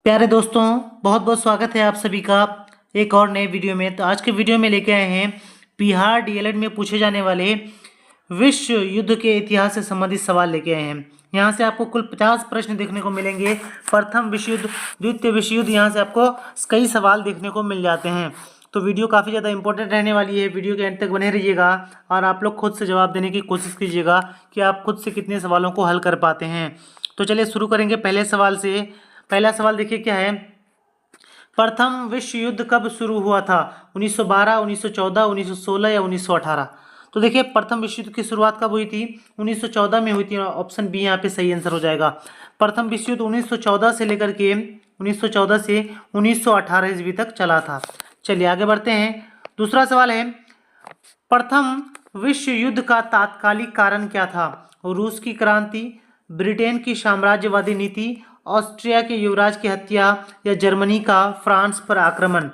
प्यारे दोस्तों, बहुत बहुत स्वागत है आप सभी का एक और नए वीडियो में। तो आज के वीडियो में लेके आए हैं बिहार डीएलएड में पूछे जाने वाले विश्व युद्ध के इतिहास से संबंधित सवाल लेके आए हैं। यहाँ से आपको कुल 50 प्रश्न देखने को मिलेंगे। प्रथम विश्व युद्ध, द्वितीय विश्व युद्ध, यहाँ से आपको कई सवाल देखने को मिल जाते हैं। तो वीडियो काफ़ी ज़्यादा इंपॉर्टेंट रहने वाली है। वीडियो के अंत तक बने रहिएगा और आप लोग खुद से जवाब देने की कोशिश कीजिएगा कि आप खुद से कितने सवालों को हल कर पाते हैं। तो चलिए शुरू करेंगे पहले सवाल से। पहला सवाल देखिए क्या है। प्रथम विश्व युद्ध कब शुरू हुआ था? 1912, 1914, 1916 या 1918? तो देखिए प्रथम विश्व युद्ध की शुरुआत कब हुई थी? 1914 में हुई थी। ऑप्शन बी यहाँ पे सही आंसर हो जाएगा। प्रथम विश्व युद्ध 1914 से लेकर के 1914 से 1918 ईस्वी तक चला था। चलिए आगे बढ़ते हैं। दूसरा सवाल है, प्रथम विश्व युद्ध का तात्कालिक कारण क्या था? रूस की क्रांति, ब्रिटेन की साम्राज्यवादी नीति, ऑस्ट्रिया के युवराज की हत्या या जर्मनी का फ्रांस पर आक्रमण?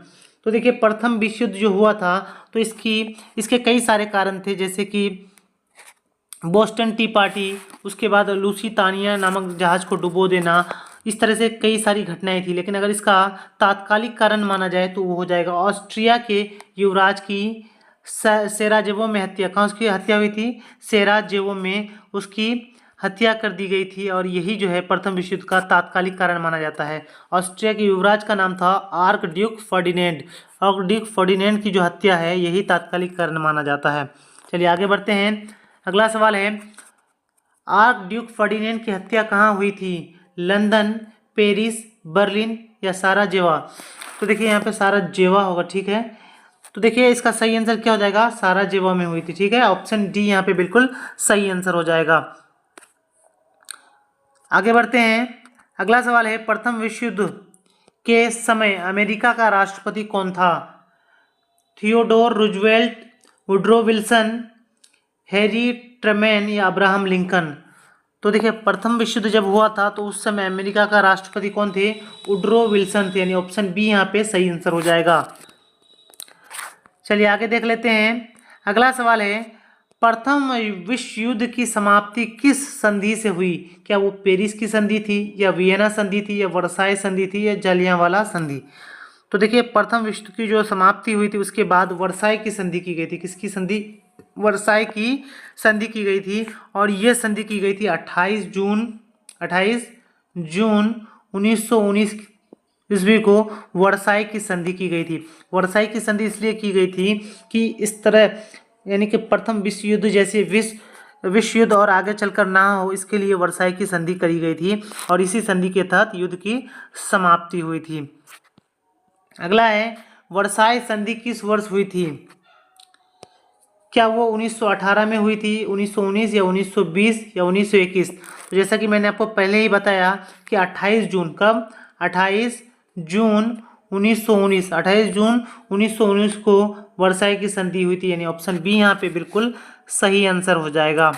तो देखिए प्रथम विश्व युद्ध जो हुआ था तो इसके कई सारे कारण थे, जैसे कि बोस्टन टी पार्टी, उसके बाद लुसितानिया नामक जहाज को डुबो देना, इस तरह से कई सारी घटनाएं थी। लेकिन अगर इसका तात्कालिक कारण माना जाए तो वो हो जाएगा ऑस्ट्रिया के युवराज की सेराजेवो में हत्या। कहाँ उसकी हत्या हुई थी? सेराजेवो में उसकी हत्या कर दी गई थी और यही जो है प्रथम विश्व युद्ध का तात्कालिक कारण माना जाता है। ऑस्ट्रिया के युवराज का नाम था arc Duke Ferdinand. Arc Duke Ferdinand की जो हत्या है यही तात्कालिक कारण माना जाता है। चलिए आगे बढ़ते हैं। अगला सवाल है, आर्क ड्यूक फर्डिनेंड की हत्या कहाँ हुई थी? लंदन, पेरिस, बर्लिन या साराजेवा? तो देखिए यहाँ पे साराजेवा होगा, ठीक है। तो देखिए इसका सही आंसर क्या हो जाएगा? साराजेवा में हुई थी, ठीक है। ऑप्शन डी यहाँ पे बिल्कुल सही आंसर हो जाएगा। आगे बढ़ते हैं। अगला सवाल है, प्रथम विश्व युद्ध के समय अमेरिका का राष्ट्रपति कौन था? Theodore Roosevelt, Woodrow Wilson, Harry Trueman या अब्राहम लिंकन? तो देखिए प्रथम विश्व युद्ध जब हुआ था तो उस समय अमेरिका का राष्ट्रपति कौन थे? वुड्रो विल्सन थे, यानी ऑप्शन बी यहाँ पे सही आंसर हो जाएगा। चलिए आगे देख लेते हैं। अगला सवाल है, प्रथम विश्व युद्ध की समाप्ति किस संधि से हुई? क्या वो पेरिस की संधि थी या वियना संधि थी या वर्साई संधि थी या जलियांवाला संधि? तो देखिए प्रथम विश्व युद्ध की जो समाप्ति हुई थी उसके बाद वर्साई की संधि की गई थी। किसकी संधि? वर्साई की संधि की गई थी और ये संधि की गई थी 28 जून 1919 ईस्वी को वर्साई की संधि की गई थी। वर्साई की संधि इसलिए की गई थी कि इस तरह, यानी कि प्रथम विश्व युद्ध जैसे विश्व युद्ध और आगे चलकर ना हो, इसके लिए वर्साई की संधि करी गई थी और इसी संधि के तहत युद्ध की समाप्ति हुई थी। अगला है, वर्साई संधि किस वर्ष हुई थी? क्या वो 1918 में हुई थी, 1919 या 1920 या 1921? तो जैसा कि मैंने आपको पहले ही बताया कि 28 जून, कब? 28 जून 1919, 28 जून 1919 को वर्साई की संधि हुई थी, यानी ऑप्शन बी यहाँ पे बिल्कुल सही आंसर हो जाएगा।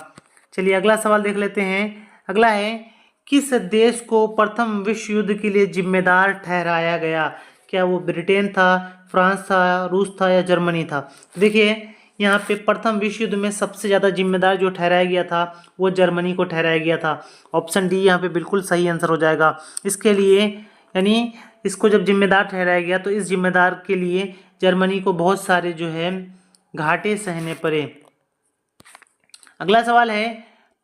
चलिए अगला सवाल देख लेते हैं। अगला है, किस देश को प्रथम विश्व युद्ध के लिए जिम्मेदार ठहराया गया? क्या वो ब्रिटेन था, फ्रांस था, रूस था या जर्मनी था? देखिए यहाँ पे प्रथम विश्व युद्ध में सबसे ज़्यादा जिम्मेदार जो ठहराया गया था वो जर्मनी को ठहराया गया था। ऑप्शन डी यहाँ पे बिल्कुल सही आंसर हो जाएगा। इसके लिए, यानी इसको जब जिम्मेदार ठहराया गया तो इस जिम्मेदार के लिए जर्मनी को बहुत सारे जो है घाटे सहने पड़े। अगला सवाल है,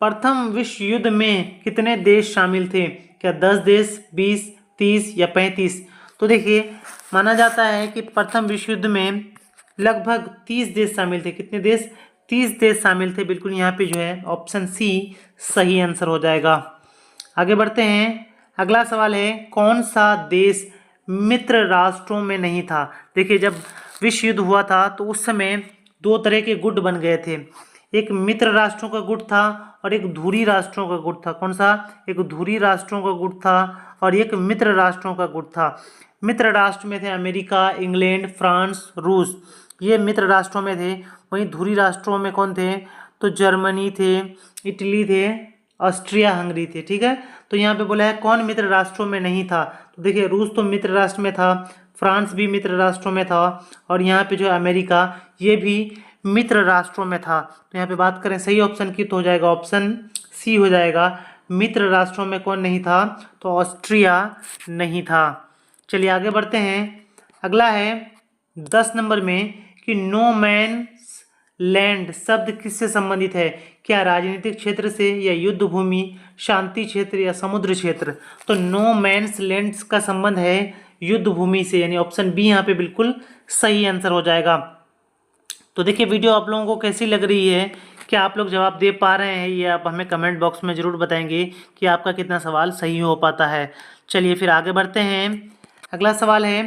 प्रथम विश्व युद्ध में कितने देश शामिल थे? क्या 10 देश, 20, 30 या 35? तो देखिए माना जाता है कि प्रथम विश्व युद्ध में लगभग 30 देश शामिल थे। कितने देश? 30 देश शामिल थे। बिल्कुल यहाँ पे जो है ऑप्शन सी सही आंसर हो जाएगा। आगे बढ़ते हैं। अगला सवाल है, कौन सा देश मित्र राष्ट्रों में नहीं था? देखिए जब विश्व युद्ध हुआ था तो उस समय दो तरह के गुट बन गए थे। एक मित्र राष्ट्रों का गुट था और एक धुरी राष्ट्रों का गुट था। कौन सा? एक धुरी राष्ट्रों का गुट था और एक मित्र राष्ट्रों का गुट था। मित्र राष्ट्र में थे अमेरिका, इंग्लैंड, फ्रांस, रूस, ये मित्र राष्ट्रों में थे। वहीं धुरी राष्ट्रों में कौन थे? तो जर्मनी थे, इटली थे, ऑस्ट्रिया हंगरी थे, ठीक है। तो यहाँ पे बोला है कौन मित्र राष्ट्रों में नहीं था? तो देखिए रूस तो मित्र राष्ट्र में था, फ्रांस भी मित्र राष्ट्रों में था और यहाँ पे जो है अमेरिका, ये भी मित्र राष्ट्रों में था। तो यहाँ पे बात करें सही ऑप्शन की तो हो जाएगा ऑप्शन सी हो जाएगा, मित्र राष्ट्रों में कौन नहीं था? तो ऑस्ट्रिया नहीं था। चलिए आगे बढ़ते हैं। अगला है 10 नंबर में कि नो मैन्स लैंड शब्द किससे संबंधित है? क्या राजनीतिक क्षेत्र से, या युद्ध भूमि, शांति क्षेत्र, या समुद्र क्षेत्र? तो नो मैन्स लैंड का संबंध है युद्ध भूमि से, यानी ऑप्शन बी यहाँ पे बिल्कुल सही आंसर हो जाएगा। तो देखिए वीडियो आप लोगों को कैसी लग रही है, क्या आप लोग जवाब दे पा रहे हैं? ये आप हमें कमेंट बॉक्स में ज़रूर बताएंगे कि आपका कितना सवाल सही हो पाता है। चलिए फिर आगे बढ़ते हैं। अगला सवाल है,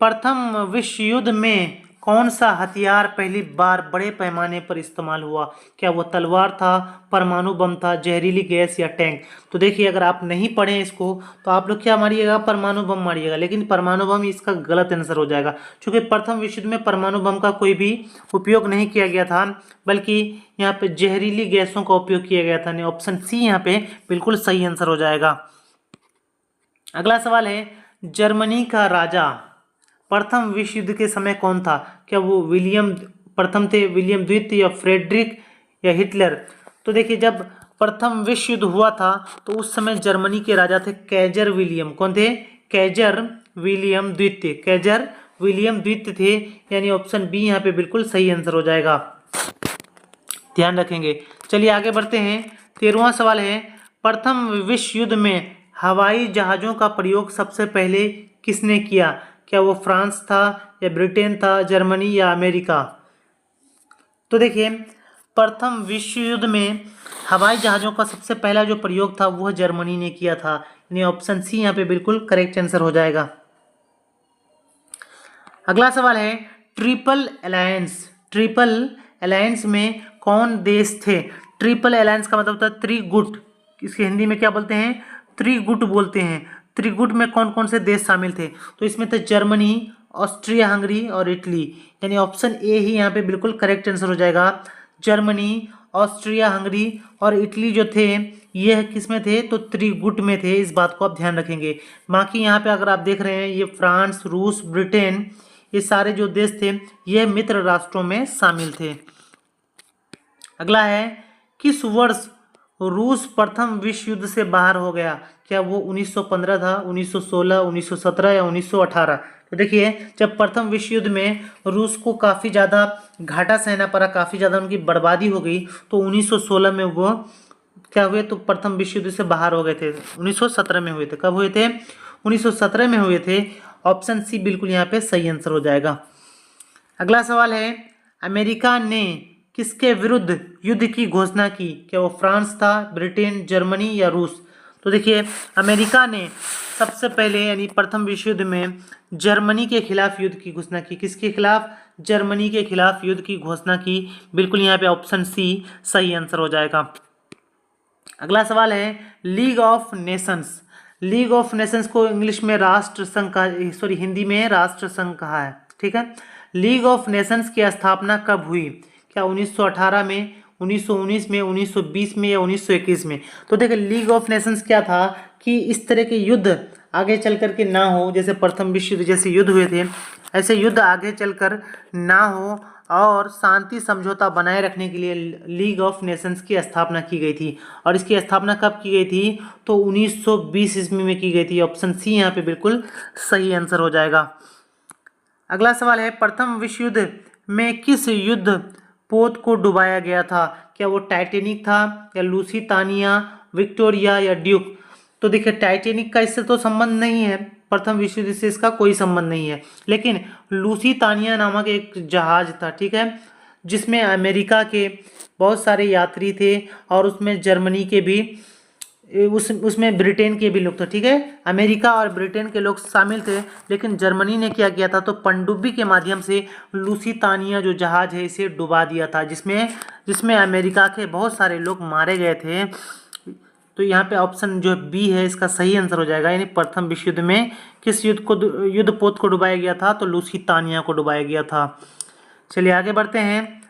प्रथम विश्व युद्ध में कौन सा हथियार पहली बार बड़े पैमाने पर इस्तेमाल हुआ? क्या वो तलवार था, परमाणु बम था, जहरीली गैस, या टैंक? तो देखिए अगर आप नहीं पढ़ें इसको तो आप लोग क्या मारिएगा? परमाणु बम मारिएगा, लेकिन परमाणु बम इसका गलत आंसर हो जाएगा, क्योंकि प्रथम विश्व युद्ध में परमाणु बम का कोई भी उपयोग नहीं किया गया था, बल्कि यहाँ पे जहरीली गैसों का उपयोग किया गया था। ऑप्शन सी यहाँ पे बिल्कुल सही आंसर हो जाएगा। अगला सवाल है, जर्मनी का राजा प्रथम विश्व युद्ध के समय कौन था? क्या वो विलियम प्रथम थे, विलियम द्वितीय, या फ्रेडरिक, या हिटलर? तो देखिए जब प्रथम विश्व युद्ध हुआ था तो उस समय जर्मनी के राजा थे कैजर विलियम। कौन थे? कैजर विलियम द्वितीय। कैजर विलियम द्वितीय थे, यानी ऑप्शन बी यहाँ पे बिल्कुल सही आंसर हो जाएगा, ध्यान रखेंगे। चलिए आगे बढ़ते हैं। 13वां सवाल है, प्रथम विश्व युद्ध में हवाई जहाज़ों का प्रयोग सबसे पहले किसने किया? क्या वो फ्रांस था, या ब्रिटेन था, जर्मनी, या अमेरिका? तो देखिए प्रथम विश्व युद्ध में हवाई जहाज़ों का सबसे पहला जो प्रयोग था वह जर्मनी ने किया था, यानी ऑप्शन सी यहाँ पे बिल्कुल करेक्ट आंसर हो जाएगा। अगला सवाल है, ट्रिपल अलायंस। ट्रिपल अलायंस में कौन देश थे? ट्रिपल अलायंस का मतलब होता है त्रिगुट। इसके हिंदी में क्या बोलते हैं? त्रिगुट बोलते हैं। त्रिगुट में कौन कौन से देश शामिल थे? तो इसमें थे जर्मनी, ऑस्ट्रिया हंगरी, और इटली, यानी ऑप्शन ए ही यहाँ पे बिल्कुल करेक्ट आंसर हो जाएगा। जर्मनी, ऑस्ट्रिया हंगरी और इटली जो थे ये किस में थे? तो त्रिगुट में थे। इस बात को आप ध्यान रखेंगे। बाकी यहाँ पे अगर आप देख रहे हैं ये फ्रांस, रूस, ब्रिटेन, ये सारे जो देश थे ये मित्र राष्ट्रों में शामिल थे। अगला है, किस वर्ष रूस प्रथम विश्व युद्ध से बाहर हो गया? क्या वो 1915 था, 1916, 1917 या 1918? तो देखिए जब प्रथम विश्व युद्ध में रूस को काफ़ी ज़्यादा घाटा सहना पड़ा, काफ़ी ज़्यादा उनकी बर्बादी हो गई, तो 1916 में वो क्या हुए? तो प्रथम विश्व युद्ध से बाहर हो गए थे। 1917 में हुए थे। कब हुए थे? 1917 में हुए थे। ऑप्शन सी बिल्कुल यहाँ पे सही आंसर हो जाएगा। अगला सवाल है, अमेरिका ने किसके विरुद्ध युद्ध की घोषणा की? क्या वो फ्रांस था, ब्रिटेन, जर्मनी, या रूस? तो देखिए अमेरिका ने सबसे पहले यानी प्रथम विश्व युद्ध में जर्मनी के खिलाफ युद्ध की घोषणा की। किसके खिलाफ? जर्मनी के खिलाफ युद्ध की घोषणा की। बिल्कुल यहाँ पे ऑप्शन सी सही आंसर हो जाएगा। अगला सवाल है, league of Nations. League of Nations को इंग्लिश में राष्ट्र संघ कहा, सॉरी हिंदी में राष्ट्र संघ कहा है, ठीक है। लीग ऑफ नेशंस की स्थापना कब हुई? क्या 1918 में, 1919 में, 1920 में, या 1921 में? तो देखिए लीग ऑफ नेशंस क्या था कि इस तरह के युद्ध आगे चल कर के ना हो, जैसे प्रथम विश्व युद्ध जैसे युद्ध हुए थे ऐसे युद्ध आगे चलकर ना हो, और शांति समझौता बनाए रखने के लिए लीग ऑफ नेशंस की स्थापना की गई थी। और इसकी स्थापना कब की गई थी? तो 1920 ईस्वी में की गई थी। ऑप्शन सी यहाँ पे बिल्कुल सही आंसर हो जाएगा। अगला सवाल है, प्रथम विश्व युद्ध में किस युद्ध पोत को डुबाया गया था? क्या वो टाइटेनिक था, या लुसितानिया, विक्टोरिया, या ड्यूक? तो देखिए टाइटेनिक का इससे तो संबंध नहीं है, प्रथम विश्व युद्ध से इसका कोई संबंध नहीं है, लेकिन लुसितानिया नामक एक जहाज था, ठीक है, जिसमें अमेरिका के बहुत सारे यात्री थे और उसमें जर्मनी के भी उसमें ब्रिटेन के भी लोग थे, ठीक है। अमेरिका और ब्रिटेन के लोग शामिल थे, लेकिन जर्मनी ने क्या किया था? तो पनडुब्बी के माध्यम से लुसितानिया जो जहाज है इसे डुबा दिया था, जिसमें अमेरिका के बहुत सारे लोग मारे गए थे। तो यहाँ पे ऑप्शन जो बी है इसका सही आंसर हो जाएगा, यानी प्रथम विश्व युद्ध में किस युद्ध पोत को डुबाया गया था? तो लुसितानिया को डुबाया गया था। चलिए आगे बढ़ते हैं।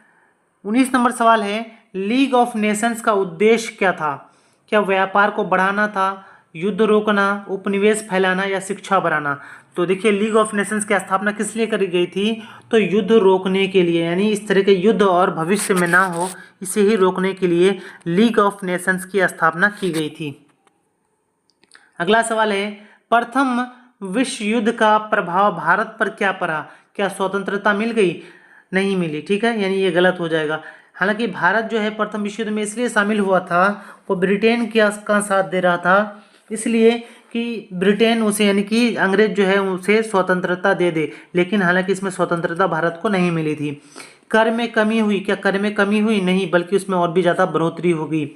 19 नंबर सवाल है, लीग ऑफ नेशंस का उद्देश्य क्या था? क्या व्यापार को बढ़ाना था, युद्ध रोकना, उपनिवेश फैलाना या शिक्षा बढ़ाना। तो देखिए लीग ऑफ नेशंस की स्थापना किस लिए करी गई थी, तो युद्ध रोकने के लिए, यानी इस तरह के युद्ध और भविष्य में ना हो इसे ही रोकने के लिए लीग ऑफ नेशंस की स्थापना की गई थी। अगला सवाल है, प्रथम विश्व युद्ध का प्रभाव भारत पर क्या पड़ा, क्या स्वतंत्रता मिल गई, नहीं मिली, ठीक है, यानी ये गलत हो जाएगा। हालांकि भारत जो है प्रथम विश्व युद्ध में इसलिए शामिल हुआ था, वो ब्रिटेन का साथ दे रहा था, इसलिए कि ब्रिटेन उसे, यानी कि अंग्रेज जो है उसे स्वतंत्रता दे दे, लेकिन हालांकि इसमें स्वतंत्रता भारत को नहीं मिली थी। कर में कमी हुई, क्या कर में कमी हुई, नहीं, बल्कि उसमें और भी ज़्यादा बढ़ोतरी होगी।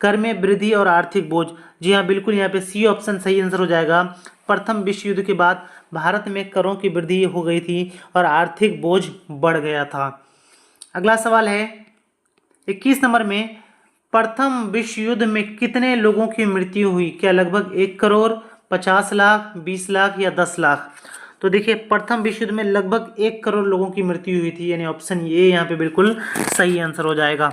कर में वृद्धि और आर्थिक बोझ, जी हाँ बिल्कुल, यहाँ पे सी ऑप्शन सही आंसर हो जाएगा। प्रथम विश्व युद्ध के बाद भारत में करों की वृद्धि हो गई थी और आर्थिक बोझ बढ़ गया था। अगला सवाल है 21 नंबर में, प्रथम विश्व युद्ध में कितने लोगों की मृत्यु हुई, क्या लगभग 1 करोड़, 50 लाख, 20 लाख या 10 लाख। तो देखिए प्रथम विश्व युद्ध में लगभग 1 करोड़ लोगों की मृत्यु हुई थी, यानी ऑप्शन ए यहाँ पे बिल्कुल सही आंसर हो जाएगा।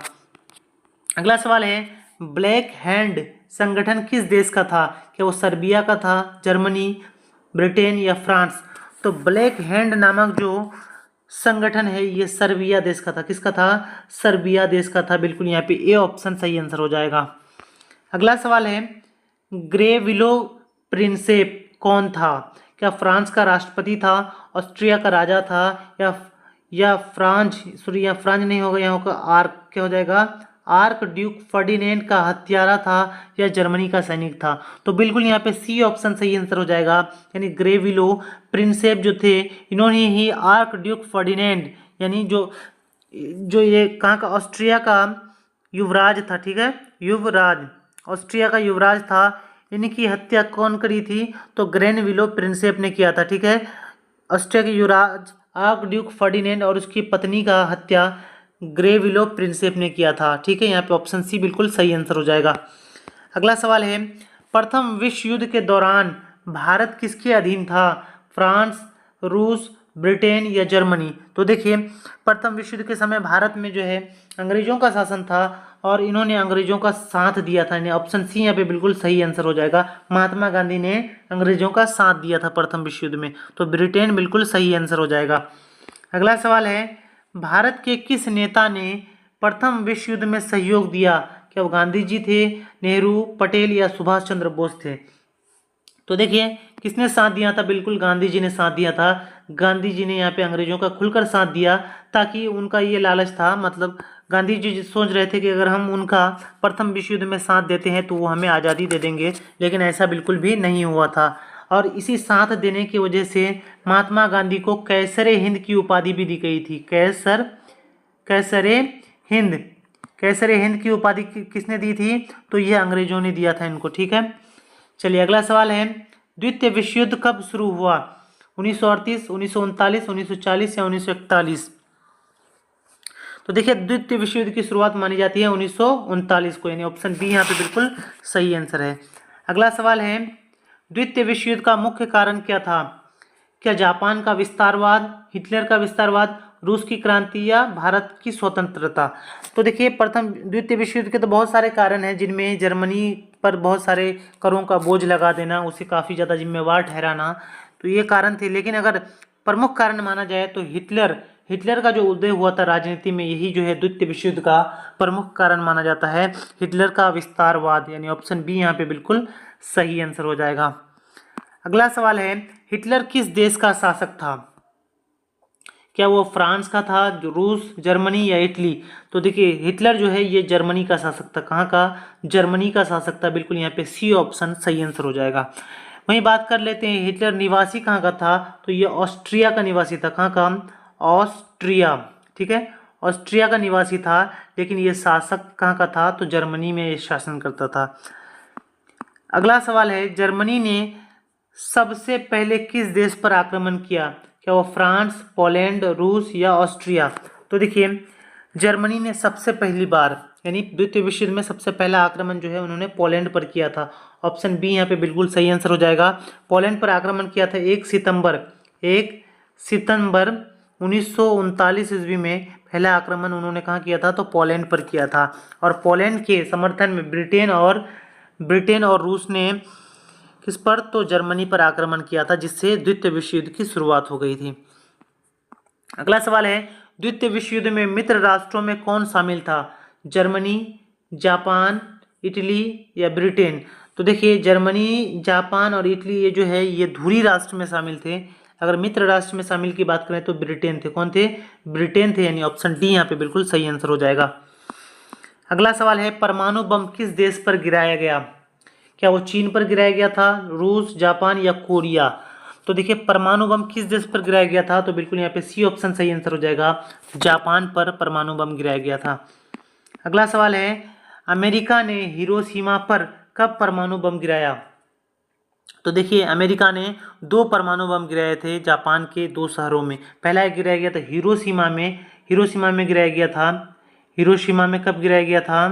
अगला सवाल है, ब्लैक हैंड संगठन किस देश का था, क्या वो सर्बिया का था, जर्मनी, ब्रिटेन या फ्रांस। तो ब्लैक हैंड नामक जो संगठन है ये सर्बिया देश का था, किसका था, सर्बिया देश का था, बिल्कुल यहाँ पे ए ऑप्शन सही आंसर हो जाएगा। अगला सवाल है, ग्रेविलो प्रिंसेप कौन था, क्या फ्रांस का राष्ट्रपति था, ऑस्ट्रिया का राजा था, या फ्रांस नहीं होगा, यहाँ होगा आर्क, क्या हो जाएगा, आर्क ड्यूक फर्डिनेंड का हत्यारा था, या जर्मनी का सैनिक था। तो बिल्कुल यहाँ पे सी ऑप्शन सही आंसर हो जाएगा, यानी ग्रेविलो प्रिंसेप जो थे इन्होंने ही आर्क ड्यूक फर्डिनेंड, यानी जो ये कहाँ का, ऑस्ट्रिया का युवराज था, ठीक है, युवराज, ऑस्ट्रिया का युवराज था, इनकी हत्या कौन करी थी, तो ग्रेनविलो प्रिंसेप ने किया था, ठीक है। ऑस्ट्रिया के युवराज आर्क ड्यूक फर्डिनेंड और उसकी पत्नी का हत्या ग्रेविलो प्रिंसेप ने किया था, ठीक है, यहाँ पे ऑप्शन सी बिल्कुल सही आंसर हो जाएगा। अगला सवाल है, प्रथम विश्व युद्ध के दौरान भारत किसके अधीन था, फ्रांस, रूस, ब्रिटेन या जर्मनी। तो देखिए प्रथम विश्व युद्ध के समय भारत में जो है अंग्रेजों का शासन था और इन्होंने अंग्रेजों का साथ दिया था, यानी ऑप्शन सी यहाँ पे बिल्कुल सही आंसर हो जाएगा। महात्मा गांधी ने अंग्रेजों का साथ दिया था प्रथम विश्व युद्ध में, तो ब्रिटेन बिल्कुल सही आंसर हो जाएगा। अगला सवाल है, भारत के किस नेता ने प्रथम विश्व युद्ध में सहयोग दिया, क्या वो गांधी जी थे, नेहरू, पटेल या सुभाष चंद्र बोस थे। तो देखिए किसने साथ दिया था, बिल्कुल गांधी जी ने साथ दिया था। गांधी जी ने यहाँ पे अंग्रेजों का खुलकर साथ दिया, ताकि उनका ये लालच था, मतलब गांधी जी सोच रहे थे कि अगर हम उनका प्रथम विश्व युद्ध में साथ देते हैं तो वो हमें आज़ादी दे देंगे, लेकिन ऐसा बिल्कुल भी नहीं हुआ था। और इसी साथ देने की वजह से महात्मा गांधी को कैसरे हिंद की उपाधि भी दी गई थी। कैसरे हिंद, कैसरे हिंद की उपाधि किसने दी थी, तो यह अंग्रेजों ने दिया था इनको, ठीक है। चलिए अगला सवाल है, द्वितीय विश्व युद्ध कब शुरू हुआ, 1938, 1939, 1940 या 1941। तो देखिए द्वितीय विश्व युद्ध की शुरुआत मानी जाती है 1939 को, यानी ऑप्शन बी यहाँ पे बिल्कुल सही आंसर है। अगला सवाल है, द्वितीय विश्व युद्ध का मुख्य कारण क्या था, क्या जापान का विस्तारवाद, हिटलर का विस्तारवाद, रूस की क्रांति या भारत की स्वतंत्रता। तो देखिए द्वितीय विश्व युद्ध के तो बहुत सारे कारण हैं, जिनमें जर्मनी पर बहुत सारे करों का बोझ लगा देना, उसे काफ़ी ज़्यादा जिम्मेवार ठहराना, तो ये कारण थे। लेकिन अगर प्रमुख कारण माना जाए तो हिटलर का जो उदय हुआ था राजनीति में, यही जो है द्वितीय विश्व युद्ध का प्रमुख कारण माना जाता है, हिटलर का विस्तारवाद, यानी ऑप्शन बी यहाँ पे बिल्कुल सही आंसर हो जाएगा। अगला सवाल है, हिटलर किस देश का शासक था, क्या वो फ्रांस का था, रूस, जर्मनी या इटली। तो देखिए हिटलर जो है ये जर्मनी का शासक था, कहाँ का, जर्मनी का शासक था, बिल्कुल यहाँ पे सी ऑप्शन सही आंसर हो जाएगा। वहीं बात कर लेते हैं हिटलर निवासी कहाँ का था, तो ये ऑस्ट्रिया का निवासी था, कहाँ का, ऑस्ट्रिया, ठीक है, ऑस्ट्रिया का निवासी था, लेकिन ये शासक कहाँ का था, तो जर्मनी में ये शासन करता था। अगला सवाल है, जर्मनी ने सबसे पहले किस देश पर आक्रमण किया, क्या वो फ्रांस, पोलैंड, रूस या ऑस्ट्रिया। तो देखिए जर्मनी ने सबसे पहली बार, यानी द्वितीय विश्व युद्ध में सबसे पहला आक्रमण जो है उन्होंने पोलैंड पर किया था, ऑप्शन बी यहाँ पे बिल्कुल सही आंसर हो जाएगा। पोलैंड पर आक्रमण किया था 1 सितंबर 1939 ईस्वी में पहला आक्रमण उन्होंने कहाँ किया था, तो पोलैंड पर किया था। और पोलैंड के समर्थन में ब्रिटेन और रूस ने किस पर? तो जर्मनी पर आक्रमण किया था, जिससे द्वितीय विश्व युद्ध की शुरुआत हो गई थी। अगला सवाल है, द्वितीय विश्व युद्ध में मित्र राष्ट्रों में कौन शामिल था? जर्मनी, जापान, इटली या ब्रिटेन? तो देखिए, जर्मनी, जापान और इटली ये जो है ये धुरी राष्ट्र में शामिल थे। अगर मित्र राष्ट्र में शामिल की बात करें तो ब्रिटेन थे। कौन थे? ब्रिटेन थे, यानी ऑप्शन डी यहाँ पे बिल्कुल सही आंसर हो जाएगा। अगला सवाल है, परमाणु बम किस देश पर गिराया गया? क्या वो चीन पर गिराया गया था, रूस, जापान या कोरिया? तो देखिए, परमाणु बम किस देश पर गिराया गया था? तो बिल्कुल यहाँ पे सी ऑप्शन सही आंसर हो जाएगा, जापान पर परमाणु बम गिराया गया था। अगला सवाल है, अमेरिका ने हिरोशिमा पर कब परमाणु बम गिराया? तो देखिए, अमेरिका ने 2 परमाणु बम गिराए थे जापान के 2 शहरों में। पहला गिराया गया था हिरोशिमा में गिराया गया था। हिरोशिमा में कब गिराया गया था?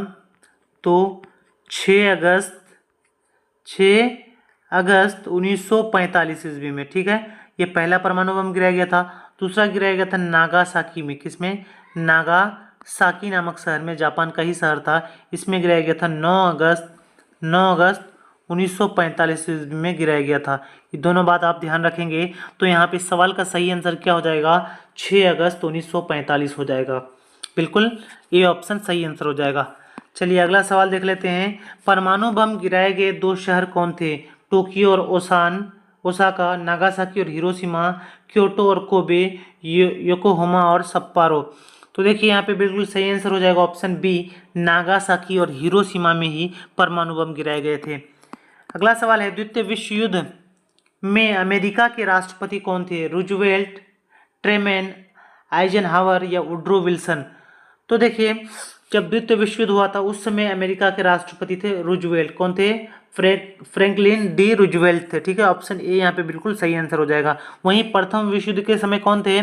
तो 6 अगस्त 1945 ईस्वी में। ठीक है, ये पहला परमाणु बम गिराया गया था। दूसरा गिराया गया था नागासाकी में। किसमें? नागासाकी नामक शहर में, जापान का ही शहर था। इसमें गिराया गया था 9 अगस्त 1945 ईस्वी में गिराया गया था। ये दोनों बात आप ध्यान रखेंगे तो यहाँ पे सवाल का सही आंसर क्या हो जाएगा? 6 अगस्त 1945 हो जाएगा। बिल्कुल ये ऑप्शन सही आंसर हो जाएगा। चलिए अगला सवाल देख लेते हैं। परमाणु बम गिराए गए 2 शहर कौन थे? टोक्यो और ओसाका, नागासाकी और हिरोशिमा, क्योटो और कोबे, योकोहामा और सप्पोरो। तो देखिए, यहाँ पे बिल्कुल सही आंसर हो जाएगा ऑप्शन बी, नागासाकी और हिरोशिमा में ही परमाणु बम गिराए गए थे। अगला सवाल है, द्वितीय विश्व युद्ध में अमेरिका के राष्ट्रपति कौन थे? रूजवेल्ट, ट्रूमैन, आइजनहावर या वुड्रो विल्सन? तो देखिए, जब द्वितीय विश्व युद्ध हुआ था उस समय अमेरिका के राष्ट्रपति थे रूजवेल्ट। कौन थे? फ्रैंकलिन डी रूजवेल्ट थे। ठीक है, ऑप्शन ए यहाँ पे बिल्कुल सही आंसर हो जाएगा। वहीं प्रथम विश्व युद्ध के समय कौन थे?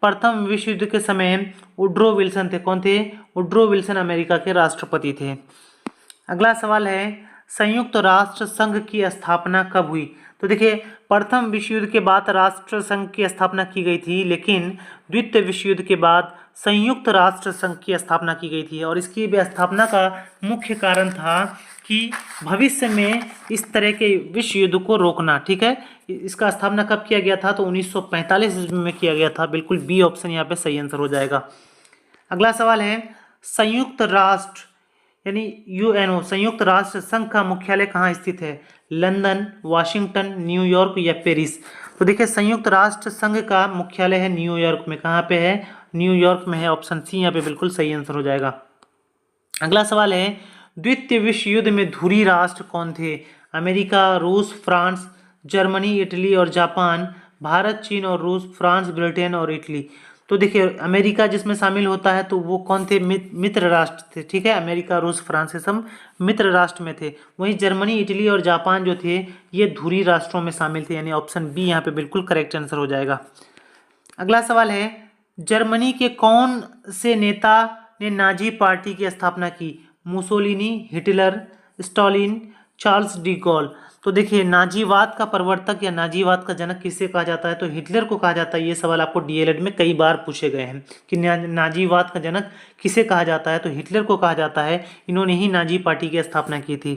प्रथम विश्व युद्ध के समय वुड्रो विल्सन थे। कौन थे? वुड्रो विल्सन अमेरिका के राष्ट्रपति थे। अगला सवाल है, संयुक्त राष्ट्र संघ की स्थापना कब हुई? तो देखिए, प्रथम विश्व युद्ध के बाद राष्ट्र संघ की स्थापना की गई थी, लेकिन द्वितीय विश्व युद्ध के बाद संयुक्त राष्ट्र संघ की स्थापना की गई थी। और इसकी स्थापना का मुख्य कारण था कि भविष्य में इस तरह के विश्व युद्ध को रोकना। ठीक है, इसका स्थापना कब किया गया था? तो 1945 ईस्वी में किया गया था। बिल्कुल बी ऑप्शन यहाँ पे सही आंसर हो जाएगा। अगला सवाल है, संयुक्त राष्ट्र यानी यूएनओ, संयुक्त राष्ट्र संघ का मुख्यालय कहाँ स्थित है? लंदन, वाशिंगटन, न्यूयॉर्क या पेरिस? तो देखिए, संयुक्त राष्ट्र संघ का मुख्यालय है न्यूयॉर्क में। कहाँ पे है? न्यूयॉर्क में है। ऑप्शन सी यहाँ पे बिल्कुल सही आंसर हो जाएगा। अगला सवाल है, द्वितीय विश्व युद्ध में धुरी राष्ट्र कौन थे? अमेरिका, रूस, फ्रांस, जर्मनी, इटली और जापान, भारत, चीन और रूस, फ्रांस, ब्रिटेन और इटली? तो देखिए, अमेरिका जिसमें शामिल होता है तो वो कौन थे? मित्र राष्ट्र थे। ठीक है, अमेरिका, रूस, फ्रांस ये सब मित्र राष्ट्र में थे। वहीं जर्मनी, इटली और जापान जो थे ये धुरी राष्ट्रों में शामिल थे, यानी ऑप्शन बी यहाँ पे बिल्कुल करेक्ट आंसर हो जाएगा। अगला सवाल है, जर्मनी के कौन से नेता ने नाजी पार्टी की स्थापना की? Mussolini, Hitler, Stalin, Charles de Gaulle? तो देखिए, नाजीवाद का प्रवर्तक या नाजीवाद का जनक किसे कहा जाता है? तो हिटलर को कहा जाता है। ये सवाल आपको डीएलएड में कई बार पूछे गए हैं कि नाजीवाद का जनक किसे कहा जाता है? तो हिटलर को कहा जाता है। इन्होंने ही नाजी पार्टी की स्थापना की थी।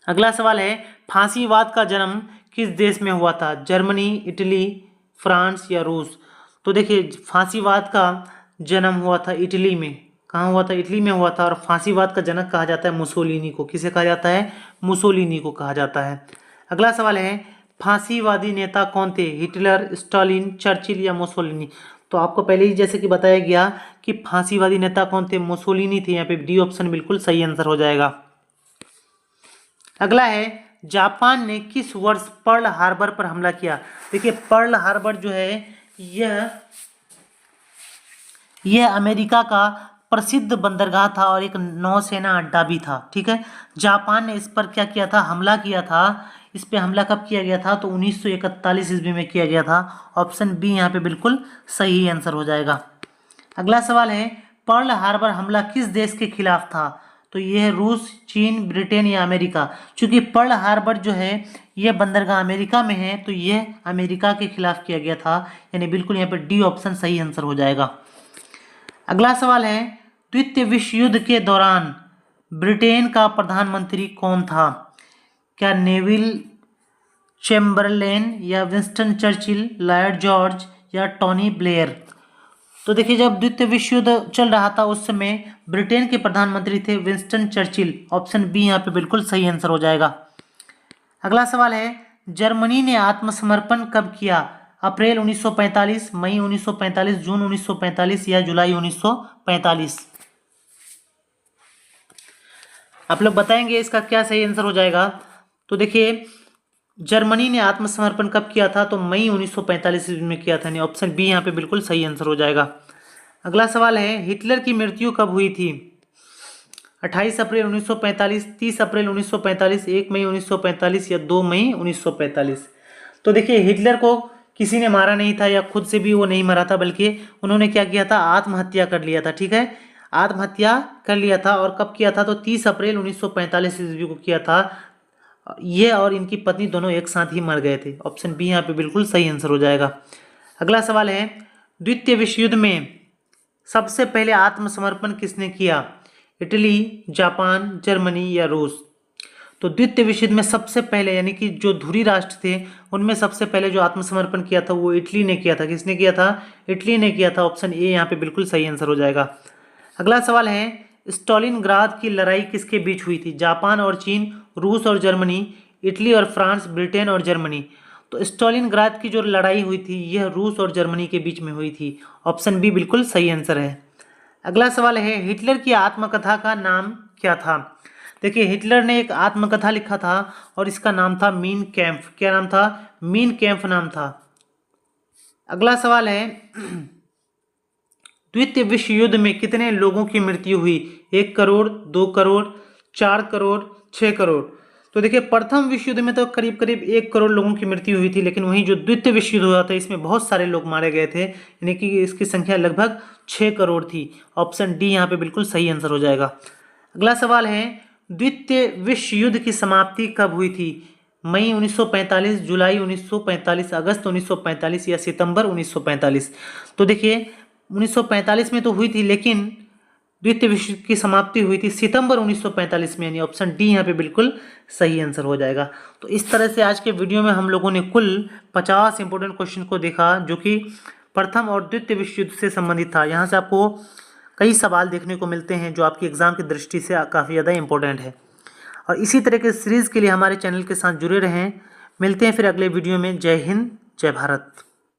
अगला सवाल है, फांसीवाद का जन्म किस देश में हुआ था? जर्मनी, इटली, फ्रांस या रूस? तो देखिए, फांसीवाद का जन्म हुआ था इटली में। कहाँ हुआ था? इटली में हुआ था। और फांसीवाद का जनक कहा जाता है मुसोलिनी को। किसे कहा जाता है? मुसोलिनी को कहा जाता है। अगला सवाल है, फांसीवादी नेता कौन थे? हिटलर, स्टालिन, चर्चिल या मुसोलिनी? तो आपको पहले ही जैसे कि बताया गया कि फांसीवादी नेता कौन थे? मुसोलिनी थे। यहाँ पे डी ऑप्शन बिल्कुल सही आंसर हो जाएगा। अगला है, जापान ने किस वर्ष पर्ल हार्बर पर हमला किया? देखिए, पर्ल हार्बर जो है यह अमेरिका का प्रसिद्ध बंदरगाह था और एक नौसेना अड्डा भी था। ठीक है, जापान ने इस पर क्या किया था? हमला किया था। इस पे हमला कब किया गया था? तो 1941 ईस्वी में किया गया था। ऑप्शन बी यहाँ पे बिल्कुल सही आंसर हो जाएगा। अगला सवाल है, पर्ल हार्बर हमला किस देश के खिलाफ था? तो ये है रूस, चीन, ब्रिटेन या अमेरिका? चूंकि पर्ल हार्बर जो है यह बंदरगाह अमेरिका में है तो यह अमेरिका के खिलाफ किया गया था, यानी बिल्कुल यहाँ पर डी ऑप्शन सही आंसर हो जाएगा। अगला सवाल है, द्वितीय विश्व युद्ध के दौरान ब्रिटेन का प्रधानमंत्री कौन था? क्या नेविल चैम्बरलेन या विंस्टन चर्चिल, लॉयड जॉर्ज या टोनी ब्लेयर? तो देखिए, जब द्वितीय विश्व युद्ध चल रहा था उस समय ब्रिटेन के प्रधानमंत्री थे विंस्टन चर्चिल। ऑप्शन बी यहाँ पे बिल्कुल सही आंसर हो जाएगा। अगला सवाल है, जर्मनी ने आत्मसमर्पण कब किया? अप्रैल 1945, मई 1945, जून 1945 या जुलाई 1945? आप लोग बताएंगे इसका क्या सही आंसर हो जाएगा। तो देखिए, जर्मनी ने आत्मसमर्पण कब किया था? तो मई 1945 में किया था। ऑप्शन बी यहाँ पे बिल्कुल सही आंसर हो जाएगा। अगला सवाल है, हिटलर की मृत्यु कब हुई थी? 28 अप्रैल 1945, 30 अप्रैल 1945, 1 मई 1945 या 2 मई 1945? तो देखिए, हिटलर को किसी ने मारा नहीं था या खुद से भी वो नहीं मरा था, बल्कि उन्होंने क्या किया था? आत्महत्या कर लिया था। ठीक है, आत्महत्या कर लिया था। और कब किया था? तो 30 अप्रैल 1945 ईस्वी को किया था। ये और इनकी पत्नी दोनों एक साथ ही मर गए थे। ऑप्शन बी यहाँ पे बिल्कुल सही आंसर हो जाएगा। अगला सवाल है, द्वितीय विश्व युद्ध में सबसे पहले आत्मसमर्पण किसने किया? इटली, जापान, जर्मनी या रूस? तो द्वितीय विश्व युद्ध में सबसे पहले, यानी कि जो धुरी राष्ट्र थे उनमें सबसे पहले जो आत्मसमर्पण किया था वो इटली ने किया था। किसने किया था? इटली ने किया था। ऑप्शन ए यहाँ पे बिल्कुल सही आंसर हो जाएगा। अगला सवाल है, स्टालिनग्राद की लड़ाई किसके बीच हुई थी? जापान और चीन, रूस और जर्मनी, इटली और फ्रांस, ब्रिटेन और जर्मनी? तो स्टालिनग्राद की जो लड़ाई हुई थी यह रूस और जर्मनी के बीच में हुई थी। ऑप्शन बी बिल्कुल सही आंसर है। अगला सवाल है, हिटलर की आत्मकथा का नाम क्या था? देखिए, हिटलर ने एक आत्मकथा लिखा था और इसका नाम था मीन कैम्फ। क्या नाम था? मीन कैम्फ नाम था। अगला सवाल है, द्वितीय विश्व युद्ध में कितने लोगों की मृत्यु हुई? 1 करोड़, 2 करोड़, 4 करोड़, 6 करोड़? तो देखिए, प्रथम विश्व युद्ध में तो करीब करीब 1 करोड़ लोगों की मृत्यु हुई थी, लेकिन वहीं जो द्वितीय विश्व युद्ध हुआ था इसमें बहुत सारे लोग मारे गए थे, यानी कि इसकी संख्या लगभग 6 करोड़ थी। ऑप्शन डी यहाँ पे बिल्कुल सही आंसर हो जाएगा। अगला सवाल है, द्वितीय विश्व युद्ध की समाप्ति कब हुई थी? मई 1945, जुलाई 1945, अगस्त 1945 या सितंबर 1945? तो देखिए, 1945 में तो हुई थी, लेकिन द्वितीय विश्व युद्ध की समाप्ति हुई थी सितंबर 1945 में, यानी ऑप्शन डी यहाँ पे बिल्कुल सही आंसर हो जाएगा। तो इस तरह से आज के वीडियो में हम लोगों ने कुल 50 इंपॉर्टेंट क्वेश्चन को देखा, जो कि प्रथम और द्वितीय विश्व युद्ध से संबंधित था। यहाँ से आपको कई सवाल देखने को मिलते हैं जो आपकी एग्जाम की दृष्टि से काफ़ी ज़्यादा इंपॉर्टेंट है। और इसी तरह के सीरीज़ के लिए हमारे चैनल के साथ जुड़े रहें। मिलते हैं फिर अगले वीडियो में। जय हिंद, जय भारत।